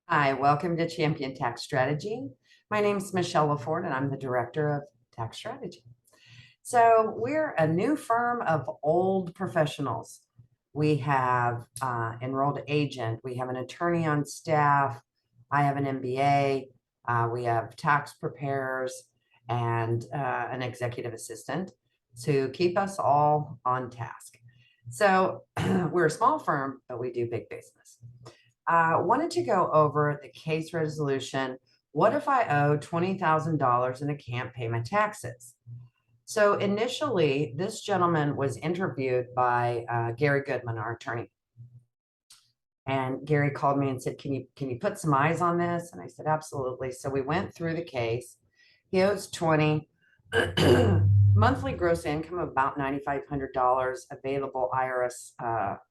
Hi, welcome to Champion Tax Strategy. My name is Michelle LaForde, and I'm the Director of Tax Strategy. So, we're a new firm of old professionals. We have enrolled agent, we have an attorney on staff, I have an MBA, we have tax preparers, and an executive assistant to keep us all on task. So, we're a small firm, but we do big business. Wanted to go over the case resolution. What if I owe $20,000 and I can't pay my taxes? So initially, this gentleman was interviewed by Gary Goodman, our attorney. And Gary called me and said, can you put some eyes on this? And I said, absolutely. So we went through the case. He owes 20, monthly gross income of about $9,500, available IRS,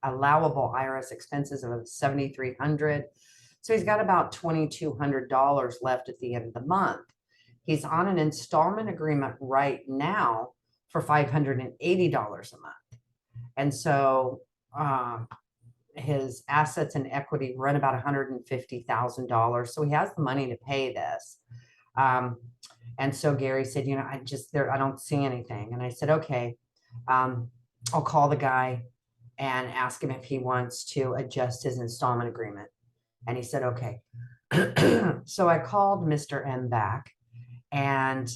allowable IRS expenses of 7,300. So he's got about $2,200 left at the end of the month. He's on an installment agreement right now for $580 a month. And so his assets and equity run about $150,000. So he has the money to pay this. And so Gary said, I don't see anything. And I said, okay, I'll call the guy and ask him if he wants to adjust his installment agreement. And he said, okay. So I called Mr. M back, and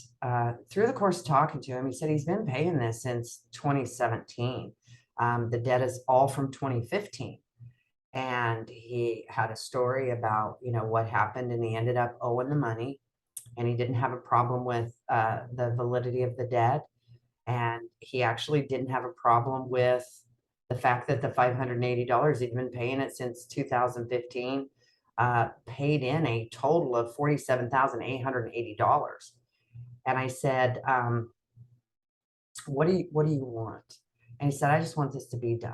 through the course of talking to him, he said he's been paying this since 2017. The debt is all from 2015. And he had a story about, what happened, and he ended up owing the money, and he didn't have a problem with the validity of the debt. And he actually didn't have a problem with the fact that the $580, he'd been paying it since 2015, paid in a total of $47,880. And I said, what do you want? And he said, I just want this to be done.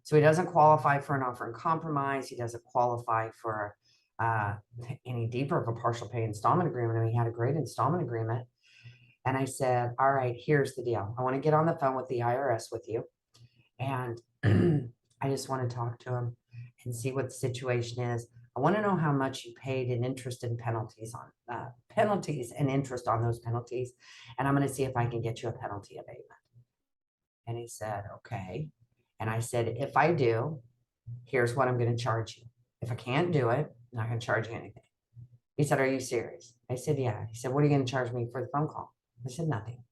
So he doesn't qualify for an offer in compromise. He doesn't qualify for any deeper of a partial pay installment agreement. And he had a great installment agreement. And I said, all right, here's the deal. I want to get on the phone with the IRS with you. And I just want to talk to him and see what the situation is. I want to know how much you paid in interest and penalties on penalties and interest on those penalties. And I'm going to see if I can get you a penalty abatement. And he said, okay. And I said, if I do, here's what I'm going to charge you. If I can't do it, I'm not going to charge you anything. He said, are you serious? I said, yeah. He said, what are you going to charge me for the phone call? I said, nothing.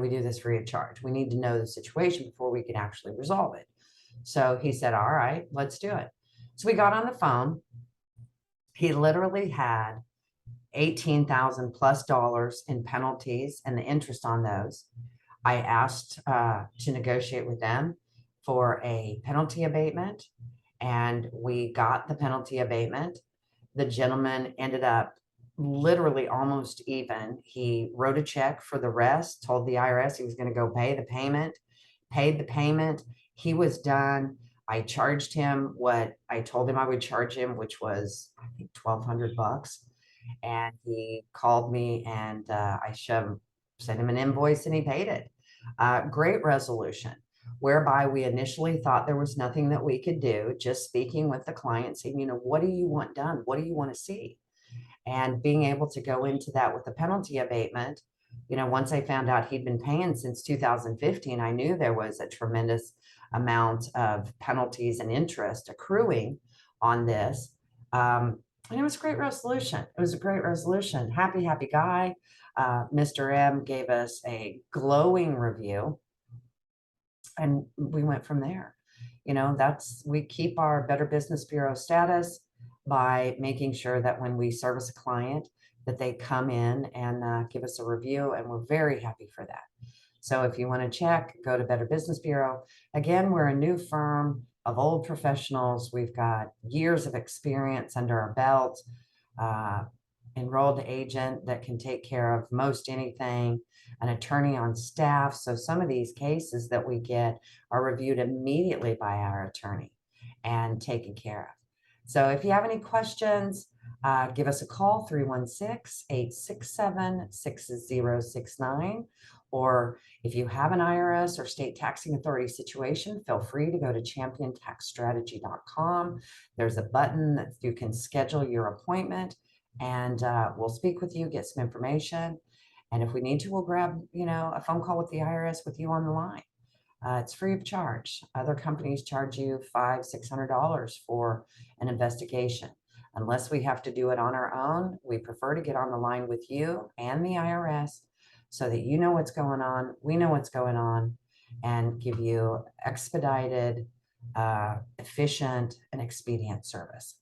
We do this free of charge. We need to know the situation before we can actually resolve it. So he said, all right, let's do it. So we got on the phone. He literally had $18,000+ in penalties and the interest on those. I asked to negotiate with them for a penalty abatement, and we got the penalty abatement. The gentleman ended up literally almost even. He wrote a check for the rest, told the IRS he was going to go pay the payment, paid the payment. He was done. I charged him what I told him I would charge him, which was, I think, $1,200. And he called me, and I sent him an invoice, and he paid it. Great resolution, whereby we initially thought there was nothing that we could do, just speaking with the client, saying, what do you want done? What do you want to see? And being able to go into that with the penalty abatement, once I found out he'd been paying since 2015, I knew there was a tremendous amount of penalties and interest accruing on this. And it was a great resolution. It was a great resolution. Happy, happy guy. Mr. M gave us a glowing review, and we went from there. We keep our Better Business Bureau status by making sure that when we service a client, that they come in and give us a review, and we're very happy for that. So if you want to check, go to Better Business Bureau. Again, we're a new firm of old professionals. We've got years of experience under our belt, enrolled agent that can take care of most anything, an attorney on staff. So some of these cases that we get are reviewed immediately by our attorney and taken care of. So if you have any questions, give us a call, 316-867-6069, Or if you have an IRS or state taxing authority situation, feel free to go to championtaxstrategy.com. There's a button that you can schedule your appointment, and we'll speak with you, get some information. And if we need to, we'll grab, a phone call with the IRS with you on the line. It's free of charge. Other companies charge you $500-$600 for an investigation. Unless we have to do it on our own, we prefer to get on the line with you and the IRS so that you know what's going on, we know what's going on, and give you expedited, efficient, and expedient service.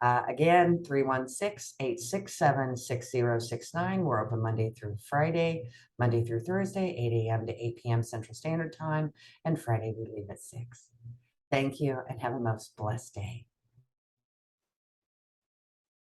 Again, 316-867-6069. We're open Monday through Friday, Monday through Thursday, 8 a.m. to 8 p.m. Central Standard Time, and Friday we leave at 6. Thank you and have a most blessed day.